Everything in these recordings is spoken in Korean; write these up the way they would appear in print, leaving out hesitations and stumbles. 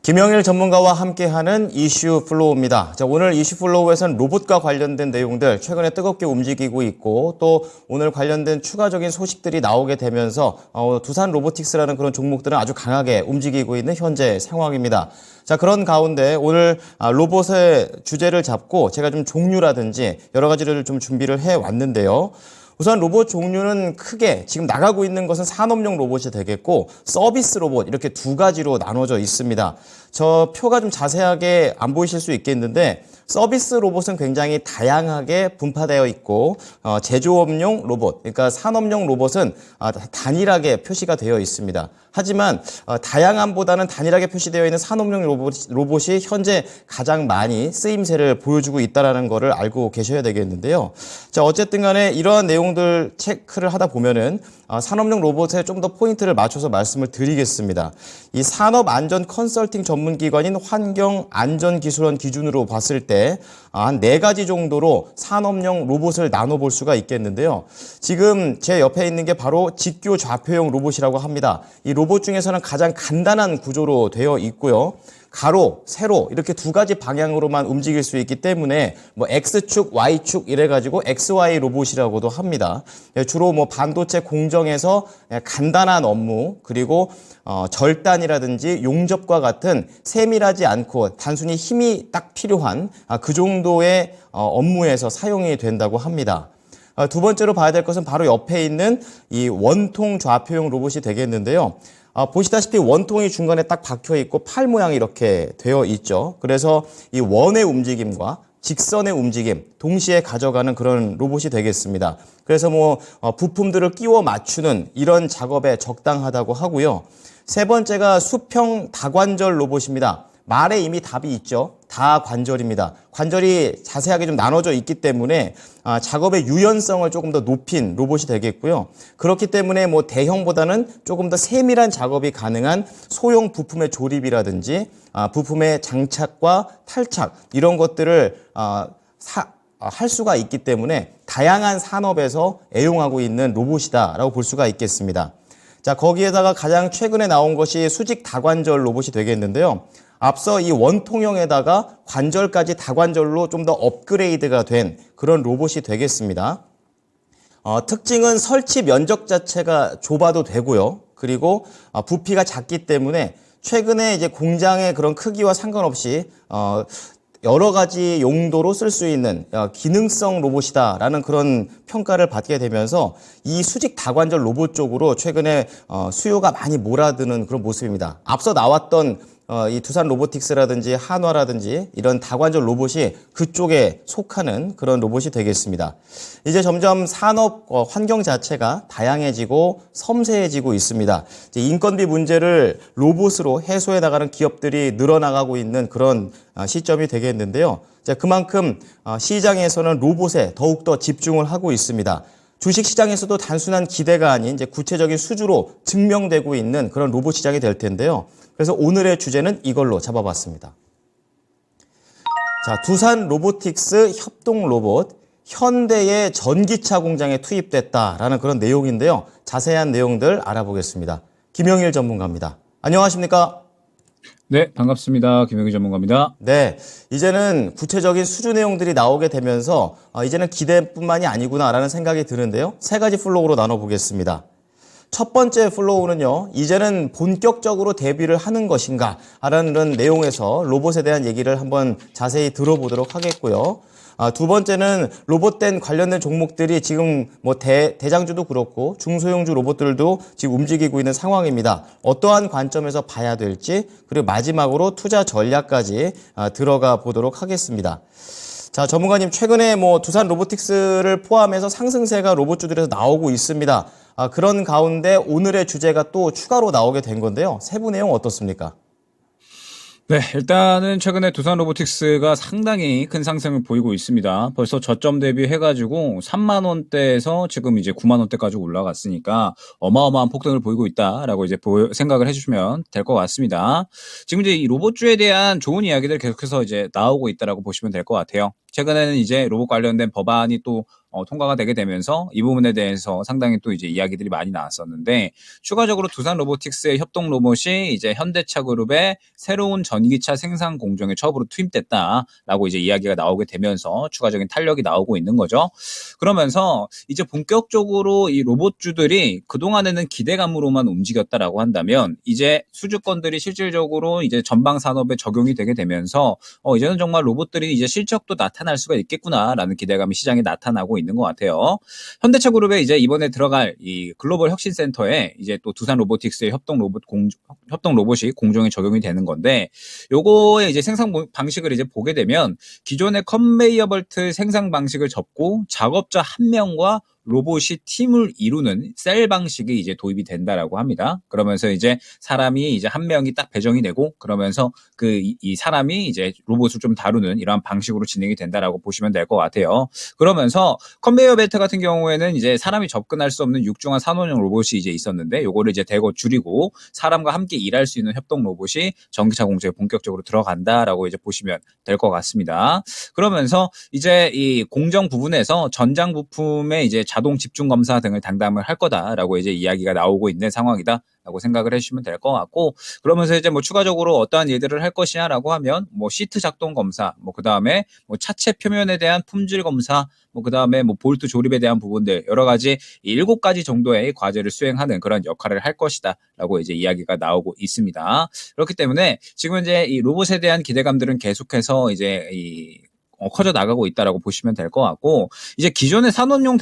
김영일 전문가와 함께하는 이슈 플로우입니다. 자, 오늘 이슈 플로우에서는 로봇과 관련된 내용들 최근에 뜨겁게 움직이고 있고 또 오늘 관련된 추가적인 소식들이 나오게 되면서 두산 로보틱스라는 그런 종목들은 아주 강하게 움직이고 있는 현재 상황입니다. 자, 그런 가운데 오늘 로봇의 주제를 잡고 제가 좀 종류라든지 여러 가지를 좀 준비를 해 왔는데요. 우선 로봇 종류는 크게 지금 나가고 있는 것은 산업용 로봇이 되겠고 서비스 로봇 이렇게 두 가지로 나눠져 있습니다. 저 표가 좀 자세하게 안 보이실 수 있겠는데 서비스 로봇은 굉장히 다양하게 분파되어 있고 제조업용 로봇, 그러니까 산업용 로봇은 단일하게 표시가 되어 있습니다. 하지만 다양함보다는 단일하게 표시되어 있는 산업용 로봇이 현재 가장 많이 쓰임새를 보여주고 있다는 것을 알고 계셔야 되겠는데요. 자, 어쨌든 간에 이러한 내용들 체크를 하다 보면은 산업용 로봇에 좀 더 포인트를 맞춰서 말씀을 드리겠습니다. 이 산업안전 컨설팅 전문기관인 환경안전기술원 기준으로 봤을 때 한 4가지 정도로 산업용 로봇을 나눠볼 수가 있겠는데요. 지금 제 옆에 있는 게 바로 직교 좌표용 로봇이라고 합니다. 이 로봇 중에서는 가장 간단한 구조로 되어 있고요. 가로, 세로 이렇게 두 가지 방향으로만 움직일 수 있기 때문에 뭐 X축, Y축 이래가지고 XY 로봇이라고도 합니다. 주로 뭐 반도체 공정에서 간단한 업무 그리고 절단이라든지 용접과 같은 세밀하지 않고 단순히 힘이 딱 필요한 그 정도의 업무에서 사용이 된다고 합니다. 두 번째로 봐야 될 것은 바로 옆에 있는 이 원통 좌표용 로봇이 되겠는데요. 보시다시피 원통이 중간에 딱 박혀 있고 팔 모양이 이렇게 되어 있죠. 그래서 이 원의 움직임과 직선의 움직임 동시에 가져가는 그런 로봇이 되겠습니다. 그래서 뭐 부품들을 끼워 맞추는 이런 작업에 적당하다고 하고요. 세 번째가 수평 다관절 로봇입니다. 말에 이미 답이 있죠. 다관절입니다. 관절이 자세하게 좀 나눠져 있기 때문에 작업의 유연성을 조금 더 높인 로봇이 되겠고요. 그렇기 때문에 뭐 대형보다는 조금 더 세밀한 작업이 가능한 소형 부품의 조립이라든지 부품의 장착과 탈착 이런 것들을 할 수가 있기 때문에 다양한 산업에서 애용하고 있는 로봇이다라고 볼 수가 있겠습니다. 자, 거기에다가 가장 최근에 나온 것이 수직 다관절 로봇이 되겠는데요. 앞서 이 원통형에다가 관절까지 다관절로 좀 더 업그레이드가 된 그런 로봇이 되겠습니다. 특징은 설치 면적 자체가 좁아도 되고요. 그리고 부피가 작기 때문에 최근에 이제 공장의 그런 크기와 상관없이 여러 가지 용도로 쓸 수 있는 기능성 로봇이다라는 그런 평가를 받게 되면서 이 수직 다관절 로봇 쪽으로 최근에 수요가 많이 몰아드는 그런 모습입니다. 앞서 나왔던 이 두산 로보틱스라든지 한화라든지 이런 다관절 로봇이 그쪽에 속하는 그런 로봇이 되겠습니다. 이제 점점 산업 환경 자체가 다양해지고 섬세해지고 있습니다. 이제 인건비 문제를 로봇으로 해소해 나가는 기업들이 늘어나가고 있는 그런 시점이 되겠는데요. 그만큼 시장에서는 로봇에 더욱더 집중을 하고 있습니다. 주식시장에서도 단순한 기대가 아닌 이제 구체적인 수주로 증명되고 있는 그런 로봇 시장이 될 텐데요. 그래서 오늘의 주제는 이걸로 잡아봤습니다. 자, 두산 로보틱스 협동 로봇, 현대의 전기차 공장에 투입됐다라는 그런 내용인데요. 자세한 내용들 알아보겠습니다. 김영일 전문가입니다. 안녕하십니까? 네, 반갑습니다. 김영일 전문가입니다. 네, 이제는 구체적인 수주 내용들이 나오게 되면서 이제는 기대뿐만이 아니구나라는 생각이 드는데요. 세 가지 플로우로 나눠보겠습니다. 첫 번째 플로우는요, 이제는 본격적으로 데뷔를 하는 것인가 라는 내용에서 로봇에 대한 얘기를 한번 자세히 들어보도록 하겠고요. 두 번째는 로봇된 관련된 종목들이 지금 뭐 대장주도 그렇고 중소형주 로봇들도 지금 움직이고 있는 상황입니다. 어떠한 관점에서 봐야 될지, 그리고 마지막으로 투자 전략까지 들어가 보도록 하겠습니다. 자, 전문가님, 최근에 뭐 두산 로보틱스를 포함해서 상승세가 로봇주들에서 나오고 있습니다. 그런 가운데 오늘의 주제가 또 추가로 나오게 된 건데요. 세부 내용 어떻습니까? 네, 일단은 최근에 두산 로보틱스가 상당히 큰 상승을 보이고 있습니다. 벌써 저점 대비해가지고 3만 원대에서 지금 이제 9만 원대까지 올라갔으니까 어마어마한 폭등을 보이고 있다라고 이제 생각을 해주시면 될 것 같습니다. 지금 이제 이 로봇주에 대한 좋은 이야기들 계속해서 이제 나오고 있다라고 보시면 될 것 같아요. 최근에는 이제 로봇 관련된 법안이 또 통과가 되게 되면서 이 부분에 대해서 상당히 또 이제 이야기들이 많이 나왔었는데, 추가적으로 두산 로보틱스의 협동 로봇이 이제 현대차 그룹의 새로운 전기차 생산 공정에 처음으로 투입됐다라고 이제 이야기가 나오게 되면서 추가적인 탄력이 나오고 있는 거죠. 그러면서 이제 본격적으로 이 로봇주들이 그동안에는 기대감으로만 움직였다라고 한다면, 이제 수주권들이 실질적으로 이제 전방 산업에 적용이 되게 되면서 이제는 정말 로봇들이 이제 실적도 나타날 수가 있겠구나라는 기대감이 시장에 나타나고 있는 것 같아요. 현대차 그룹에 이제 이번에 들어갈 이 글로벌 혁신센터에 이제 또 두산 로보틱스의 협동 로봇이 공정에 적용이 되는 건데, 요거의 이제 생산 방식을 이제 보게 되면 기존의 컨베이어 벨트 생산 방식을 접고 작업자 한 명과 로봇이 팀을 이루는 셀 방식이 이제 도입이 된다라고 합니다. 그러면서 이제 사람이 이제 한 명이 딱 배정이 되고, 그러면서 이 사람이 이제 로봇을 좀 다루는 이러한 방식으로 진행이 된다라고 보시면 될 것 같아요. 그러면서 컨베이어 벨트 같은 경우에는 이제 사람이 접근할 수 없는 육중한 산업용 로봇이 이제 있었는데, 요거를 이제 대거 줄이고 사람과 함께 일할 수 있는 협동 로봇이 전기차 공정에 본격적으로 들어간다라고 이제 보시면 될 것 같습니다. 그러면서 이제 이 공정 부분에서 전장 부품의 이제 자동 집중 검사 등을 담당을 할 거다라고 이제 이야기가 나오고 있는 상황이다라고 생각을 해주시면 될 것 같고, 그러면서 이제 뭐 추가적으로 어떠한 일들을 할 것이냐라고 하면 뭐 시트 작동 검사, 뭐 그 다음에 뭐 차체 표면에 대한 품질 검사, 뭐 그 다음에 뭐 볼트 조립에 대한 부분들 여러 가지 7가지 정도의 과제를 수행하는 그런 역할을 할 것이다라고 이제 이야기가 나오고 있습니다. 그렇기 때문에 지금 이제 이 로봇에 대한 기대감들은 계속해서 이제 커져 나가고 있다라고 보시면 될 것 같고, 이제 기존의 산업용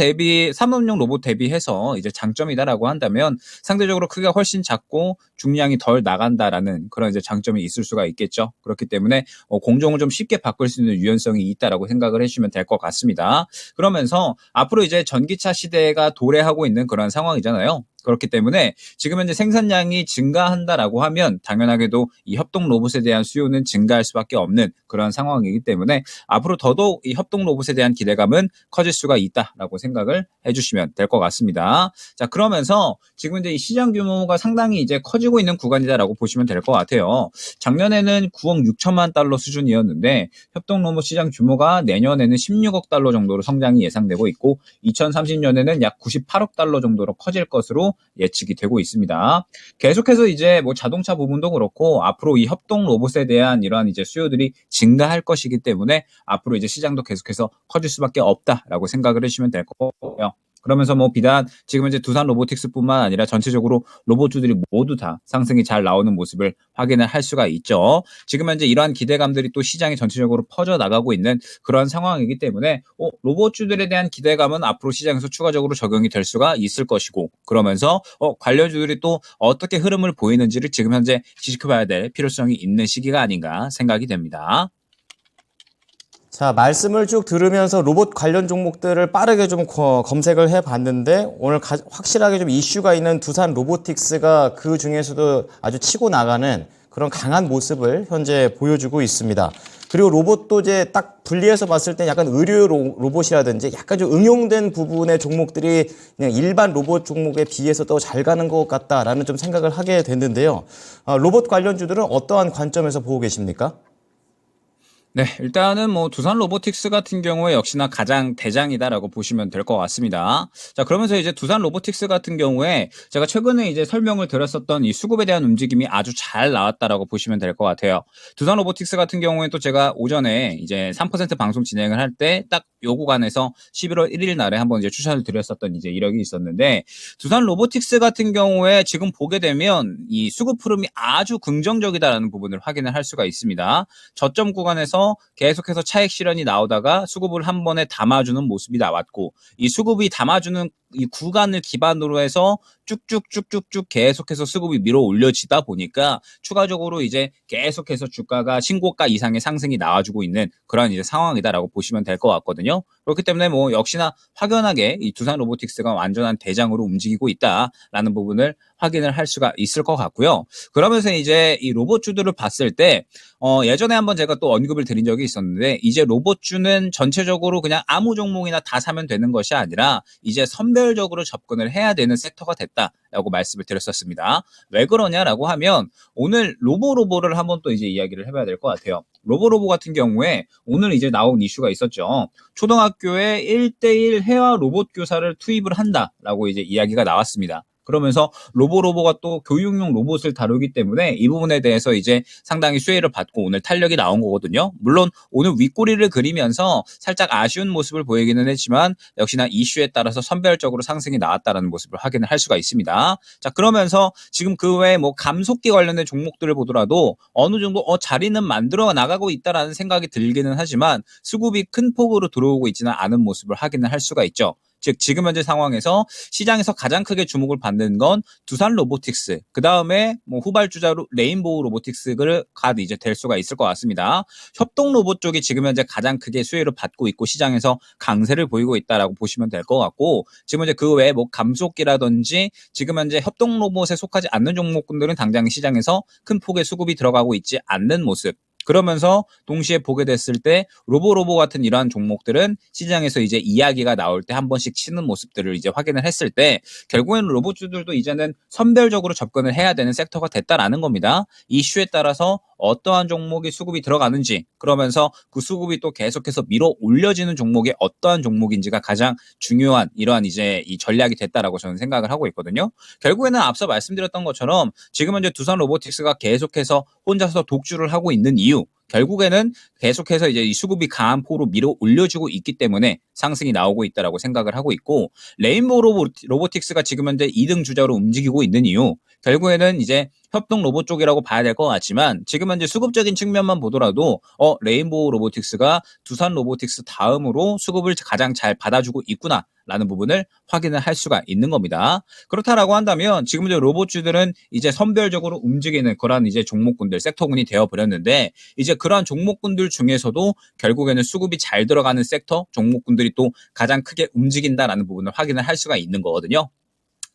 로봇 대비해서 이제 장점이다라고 한다면 상대적으로 크기가 훨씬 작고 중량이 덜 나간다라는 그런 이제 장점이 있을 수가 있겠죠. 그렇기 때문에 공정을 좀 쉽게 바꿀 수 있는 유연성이 있다라고 생각을 해주시면 될 것 같습니다. 그러면서 앞으로 이제 전기차 시대가 도래하고 있는 그런 상황이잖아요. 그렇기 때문에 지금 현재 생산량이 증가한다라고 하면 당연하게도 이 협동 로봇에 대한 수요는 증가할 수밖에 없는 그런 상황이기 때문에 앞으로 더더욱 이 협동 로봇에 대한 기대감은 커질 수가 있다라고 생각을 해주시면 될 것 같습니다. 자, 그러면서 지금 이제 이 시장 규모가 상당히 이제 커지고 있는 구간이다라고 보시면 될 것 같아요. 작년에는 9억 6천만 달러 수준이었는데 협동 로봇 시장 규모가 내년에는 16억 달러 정도로 성장이 예상되고 있고, 2030년에는 약 98억 달러 정도로 커질 것으로 예측이 되고 있습니다. 계속해서 이제 뭐 자동차 부분도 그렇고 앞으로 이 협동 로봇에 대한 이러한 이제 수요들이 증가할 것이기 때문에 앞으로 이제 시장도 계속해서 커질 수밖에 없다라고 생각을 해주시면 될 거고요. 그러면서 뭐 비단 지금 이제 두산 로보틱스뿐만 아니라 전체적으로 로봇주들이 모두 다 상승이 잘 나오는 모습을 확인을 할 수가 있죠. 지금 현재 이러한 기대감들이 또 시장에 전체적으로 퍼져 나가고 있는 그런 상황이기 때문에 로봇주들에 대한 기대감은 앞으로 시장에서 추가적으로 적용이 될 수가 있을 것이고, 그러면서 관련주들이 또 어떻게 흐름을 보이는지를 지금 현재 지켜봐야 될 필요성이 있는 시기가 아닌가 생각이 됩니다. 자, 말씀을 쭉 들으면서 로봇 관련 종목들을 빠르게 좀 검색을 해봤는데, 오늘 확실하게 좀 이슈가 있는 두산 로보틱스가 그 중에서도 아주 치고 나가는 그런 강한 모습을 현재 보여주고 있습니다. 그리고 로봇도 이제 딱 분리해서 봤을 때 약간 의료 로봇이라든지 약간 좀 응용된 부분의 종목들이 그냥 일반 로봇 종목에 비해서 더 잘 가는 것 같다라는 좀 생각을 하게 됐는데요. 로봇 관련주들은 어떠한 관점에서 보고 계십니까? 네, 일단은 뭐 두산 로보틱스 같은 경우에 역시나 가장 대장이다라고 보시면 될 것 같습니다. 자, 그러면서 이제 두산 로보틱스 같은 경우에 제가 최근에 이제 설명을 드렸었던 이 수급에 대한 움직임이 아주 잘 나왔다라고 보시면 될 것 같아요. 두산 로보틱스 같은 경우에 또 제가 오전에 이제 3% 방송 진행을 할 때 딱 요 구간에서 11월 1일 날에 한번 이제 추천을 드렸었던 이제 이력이 있었는데, 두산 로보틱스 같은 경우에 지금 보게 되면 이 수급 흐름이 아주 긍정적이다라는 부분을 확인을 할 수가 있습니다. 저점 구간에서 계속해서 차익 실현이 나오다가 수급을 한 번에 담아주는 모습이 나왔고, 이 수급이 담아주는 이 구간을 기반으로 해서 쭉쭉쭉쭉쭉 계속해서 수급이 밀어 올려지다 보니까 추가적으로 이제 계속해서 주가가 신고가 이상의 상승이 나와주고 있는 그런 이제 상황이다라고 보시면 될 것 같거든요. 그렇기 때문에 뭐 역시나 확연하게 이 두산 로보틱스가 완전한 대장으로 움직이고 있다라는 부분을 확인을 할 수가 있을 것 같고요. 그러면서 이제 이 로봇주들을 봤을 때 예전에 한번 제가 또 언급을 드린 적이 있었는데, 이제 로봇주는 전체적으로 그냥 아무 종목이나 다 사면 되는 것이 아니라 이제 선별적으로 접근을 해야 되는 섹터가 됐다라고 말씀을 드렸었습니다. 왜 그러냐라고 하면 오늘 로보를 한번 또 이제 이야기를 해봐야 될 것 같아요. 로보로보 같은 경우에 오늘 이제 나온 이슈가 있었죠. 초등학교에 1대1 회화 로봇 교사를 투입을 한다라고 이제 이야기가 나왔습니다. 그러면서 로보로보가 또 교육용 로봇을 다루기 때문에 이 부분에 대해서 이제 상당히 수혜를 받고 오늘 탄력이 나온 거거든요. 물론 오늘 윗꼬리를 그리면서 살짝 아쉬운 모습을 보이기는 했지만 역시나 이슈에 따라서 선별적으로 상승이 나왔다는 모습을 확인을 할 수가 있습니다. 자, 그러면서 지금 그 외에 뭐 감속기 관련된 종목들을 보더라도 어느 정도 자리는 만들어 나가고 있다라는 생각이 들기는 하지만 수급이 큰 폭으로 들어오고 있지는 않은 모습을 확인을 할 수가 있죠. 즉 지금 현재 상황에서 시장에서 가장 크게 주목을 받는 건 두산 로보틱스, 그 다음에 뭐 후발주자로 레인보우 로보틱스가 이제 될 수가 있을 것 같습니다. 협동 로봇 쪽이 지금 현재 가장 크게 수혜를 받고 있고 시장에서 강세를 보이고 있다라고 보시면 될 것 같고, 지금 현재 그 외에 뭐 감속기라든지 지금 현재 협동 로봇에 속하지 않는 종목군들은 당장 시장에서 큰 폭의 수급이 들어가고 있지 않는 모습. 그러면서 동시에 보게 됐을 때 로보로보 같은 이러한 종목들은 시장에서 이제 이야기가 나올 때 한 번씩 치는 모습들을 이제 확인을 했을 때 결국에는 로봇주들도 이제는 선별적으로 접근을 해야 되는 섹터가 됐다라는 겁니다. 이슈에 따라서 어떠한 종목이 수급이 들어가는지, 그러면서 그 수급이 또 계속해서 밀어 올려지는 종목이 어떠한 종목인지가 가장 중요한 이러한 이제 이 전략이 됐다라고 저는 생각을 하고 있거든요. 결국에는 앞서 말씀드렸던 것처럼 지금 현재 두산 로보틱스가 계속해서 혼자서 독주를 하고 있는 이유, 결국에는 계속해서 이제 이 수급이 강한 포로 밀어 올려주고 있기 때문에 상승이 나오고 있다라고 생각을 하고 있고, 레인보우 로보틱스가 지금 현재 2등 주자로 움직이고 있는 이유, 결국에는 이제 협동 로봇 쪽이라고 봐야 될 것 같지만 지금 현재 수급적인 측면만 보더라도 레인보우 로보틱스가 두산 로보틱스 다음으로 수급을 가장 잘 받아주고 있구나 라는 부분을 확인을 할 수가 있는 겁니다. 그렇다라고 한다면 지금 이제 로봇주들은 이제 선별적으로 움직이는 그런 이제 종목군들, 섹터군이 되어 버렸는데, 이제 그러한 종목군들 중에서도 결국에는 수급이 잘 들어가는 섹터 종목군들이 또 가장 크게 움직인다라는 부분을 확인을 할 수가 있는 거거든요.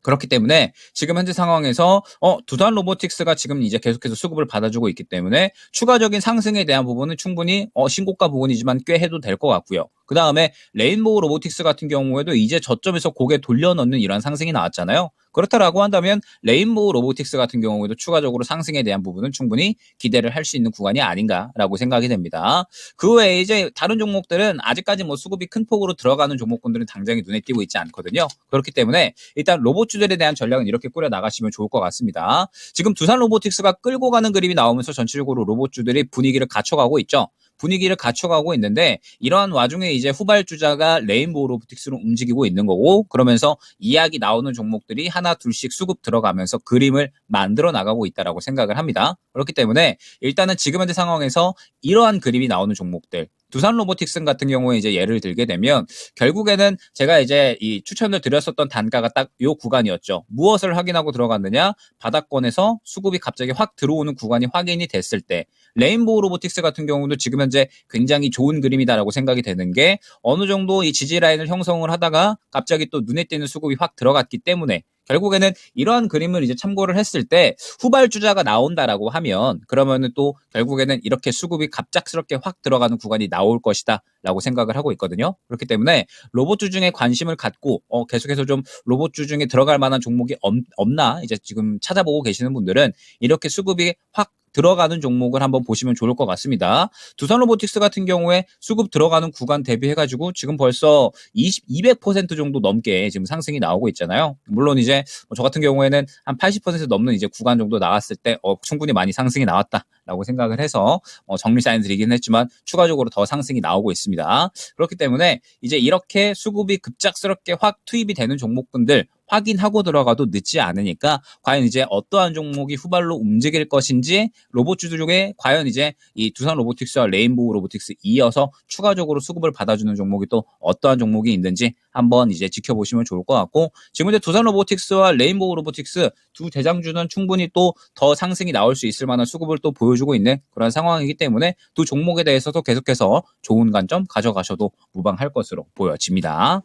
그렇기 때문에 지금 현재 상황에서 두산 로보틱스가 지금 이제 계속해서 수급을 받아주고 있기 때문에 추가적인 상승에 대한 부분은 충분히 신고가 부분이지만 꽤 해도 될 것 같고요. 그 다음에 레인보우 로보틱스 같은 경우에도 이제 저점에서 고개 돌려넣는 이러한 상승이 나왔잖아요. 그렇다라고 한다면 레인보우 로보틱스 같은 경우에도 추가적으로 상승에 대한 부분은 충분히 기대를 할 수 있는 구간이 아닌가라고 생각이 됩니다. 그 외에 이제 다른 종목들은 아직까지 뭐 수급이 큰 폭으로 들어가는 종목군들은 당장에 눈에 띄고 있지 않거든요. 그렇기 때문에 일단 로봇주들에 대한 전략은 이렇게 꾸려 나가시면 좋을 것 같습니다. 지금 두산 로보틱스가 끌고 가는 그림이 나오면서 전체적으로 로봇주들이 분위기를 갖춰가고 있죠. 분위기를 갖춰가고 있는데 이러한 와중에 이제 후발주자가 레인보우 로보틱스로 움직이고 있는 거고, 그러면서 이야기 나오는 종목들이 하나 둘씩 수급 들어가면서 그림을 만들어 나가고 있다라고 생각을 합니다. 그렇기 때문에 일단은 지금 현재 상황에서 이러한 그림이 나오는 종목들, 두산 로보틱스 같은 경우에 이제 예를 들게 되면 결국에는 제가 이제 이 추천을 드렸었던 단가가 딱 요 구간이었죠. 무엇을 확인하고 들어갔느냐? 바닥권에서 수급이 갑자기 확 들어오는 구간이 확인이 됐을 때, 레인보우 로보틱스 같은 경우도 지금 현재 굉장히 좋은 그림이다라고 생각이 되는 게, 어느 정도 이 지지 라인을 형성을 하다가 갑자기 또 눈에 띄는 수급이 확 들어갔기 때문에 결국에는 이러한 그림을 이제 참고를 했을 때 후발주자가 나온다라고 하면 그러면은 또 결국에는 이렇게 수급이 갑작스럽게 확 들어가는 구간이 나올 것이다 라고 생각을 하고 있거든요. 그렇기 때문에 로봇주 중에 관심을 갖고 계속해서 좀 로봇주 중에 들어갈 만한 종목이 없나 이제 지금 찾아보고 계시는 분들은 이렇게 수급이 확 들어가는 종목을 한번 보시면 좋을 것 같습니다. 두산 로보틱스 같은 경우에 수급 들어가는 구간 대비해가지고 지금 벌써 200% 정도 넘게 지금 상승이 나오고 있잖아요. 물론 이제 저 같은 경우에는 한 80% 넘는 이제 구간 정도 나왔을 때 충분히 많이 상승이 나왔다라고 생각을 해서 정리 사인 드리긴 했지만 추가적으로 더 상승이 나오고 있습니다. 그렇기 때문에 이제 이렇게 수급이 급작스럽게 확 투입이 되는 종목군들 확인하고 들어가도 늦지 않으니까 과연 이제 어떠한 종목이 후발로 움직일 것인지, 로봇주 중에 과연 이제 이 두산 로보틱스와 레인보우 로보틱스 이어서 추가적으로 수급을 받아주는 종목이 또 어떠한 종목이 있는지 한번 이제 지켜보시면 좋을 것 같고, 지금 이제 두산 로보틱스와 레인보우 로보틱스 두 대장주는 충분히 또 더 상승이 나올 수 있을 만한 수급을 또 보여주고 있는 그런 상황이기 때문에 두 종목에 대해서도 계속해서 좋은 관점 가져가셔도 무방할 것으로 보여집니다.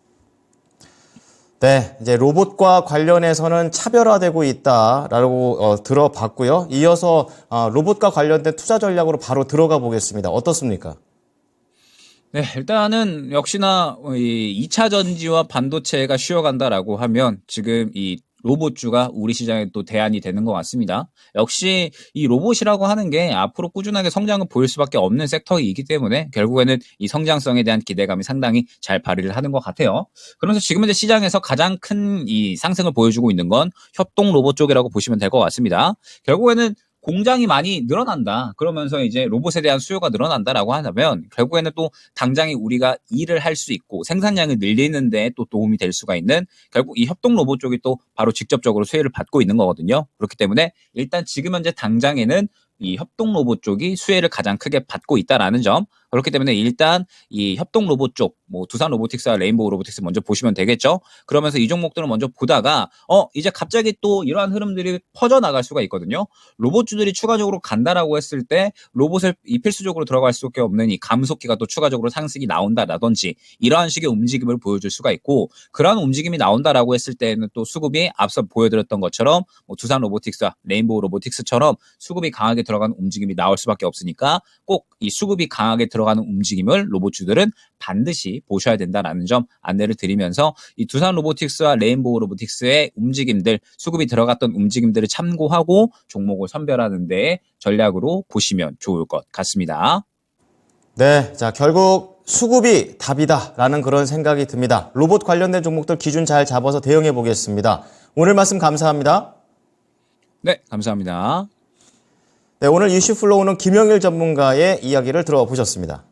네, 이제 로봇과 관련해서는 차별화되고 있다라고 들어봤고요. 이어서 로봇과 관련된 투자 전략으로 바로 들어가 보겠습니다. 어떻습니까? 네, 일단은 역시나 이 2차 전지와 반도체가 쉬어간다라고 하면 지금 이 로봇주가 우리 시장에 또 대안이 되는 것 같습니다. 역시 이 로봇이라고 하는 게 앞으로 꾸준하게 성장을 보일 수밖에 없는 섹터이기 때문에 결국에는 이 성장성에 대한 기대감이 상당히 잘 발휘를 하는 것 같아요. 그러면서 지금 현재 시장에서 가장 큰 이 상승을 보여주고 있는 건 협동 로봇 쪽이라고 보시면 될 것 같습니다. 결국에는 공장이 많이 늘어난다. 그러면서 이제 로봇에 대한 수요가 늘어난다라고 하면 결국에는 또 당장에 우리가 일을 할 수 있고 생산량을 늘리는 데 또 도움이 될 수가 있는 결국 이 협동 로봇 쪽이 또 바로 직접적으로 수혜를 받고 있는 거거든요. 그렇기 때문에 일단 지금 현재 당장에는 이 협동 로봇 쪽이 수혜를 가장 크게 받고 있다라는 점. 그렇기 때문에 일단 이 협동 로봇 쪽, 뭐 두산 로보틱스와 레인보우 로보틱스 먼저 보시면 되겠죠. 그러면서 이 종목들을 먼저 보다가 이제 갑자기 또 이러한 흐름들이 퍼져 나갈 수가 있거든요. 로봇주들이 추가적으로 간다라고 했을 때 로봇을 이 필수적으로 들어갈 수밖에 없는 이 감속기가 또 추가적으로 상승이 나온다라든지 이러한 식의 움직임을 보여줄 수가 있고 그러한 움직임이 나온다라고 했을 때는 또 수급이 앞서 보여드렸던 것처럼 뭐 두산 로보틱스와 레인보우 로보틱스처럼 수급이 강하게 들어가는 움직임이 나올 수밖에 없으니까 꼭 이 수급이 강하게 들어가는 움직임을 로봇주들은 반드시 보셔야 된다라는 점 안내를 드리면서 이 두산 로보틱스와 레인보우 로보틱스의 움직임들, 수급이 들어갔던 움직임들을 참고하고 종목을 선별하는 데 전략으로 보시면 좋을 것 같습니다. 네, 자, 결국 수급이 답이다라는 그런 생각이 듭니다. 로봇 관련된 종목들 기준 잘 잡아서 대응해 보겠습니다. 오늘 말씀 감사합니다. 네, 감사합니다. 네, 오늘 이슈 플로우는 김영일 전문가의 이야기를 들어보셨습니다.